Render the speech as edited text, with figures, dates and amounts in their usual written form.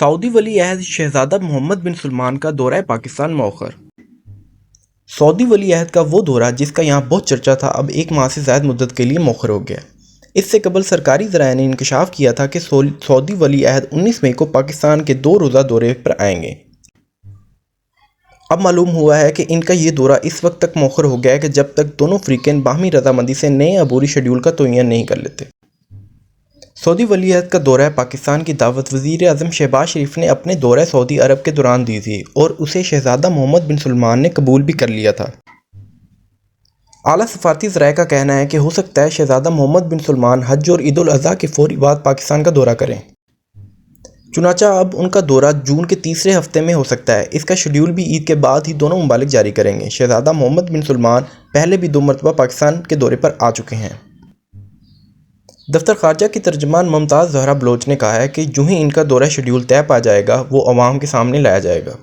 سعودی ولی عہد شہزادہ محمد بن سلمان کا دورہ پاکستان مؤخر۔ سعودی ولی عہد کا وہ دورہ جس کا یہاں بہت چرچا تھا اب ایک ماہ سے زائد مدت کے لیے مؤخر ہو گیا۔ اس سے قبل سرکاری ذرائع نے انکشاف کیا تھا کہ سعودی ولی عہد 19 مئی کو پاکستان کے 2 روزہ دورے پر آئیں گے۔ اب معلوم ہوا ہے کہ ان کا یہ دورہ اس وقت تک مؤخر ہو گیا ہے کہ جب تک دونوں فریقین باہمی رضامندی سے نئے عبوری شیڈول کا تعین نہیں کر لیتے۔ سعودی ولی عہد کا دورہ پاکستان کی دعوت وزیر اعظم شہباز شریف نے اپنے دورہ سعودی عرب کے دوران دی تھی اور اسے شہزادہ محمد بن سلمان نے قبول بھی کر لیا تھا۔ اعلیٰ سفارتی ذرائع کا کہنا ہے کہ ہو سکتا ہے شہزادہ محمد بن سلمان حج اور عید الاضحیٰ کے فوری بعد پاکستان کا دورہ کریں۔ چنانچہ اب ان کا دورہ جون کے تیسرے ہفتے میں ہو سکتا ہے۔ اس کا شیڈول بھی عید کے بعد ہی دونوں ممالک جاری کریں گے۔ شہزادہ محمد بن سلمان پہلے بھی 2 مرتبہ پاکستان کے دورے پر آ چکے ہیں۔ دفتر خارجہ کی ترجمان ممتاز زہرا بلوچ نے کہا ہے کہ جو ہی ان کا دورہ شیڈول طے پا جائے گا وہ عوام کے سامنے لایا جائے گا۔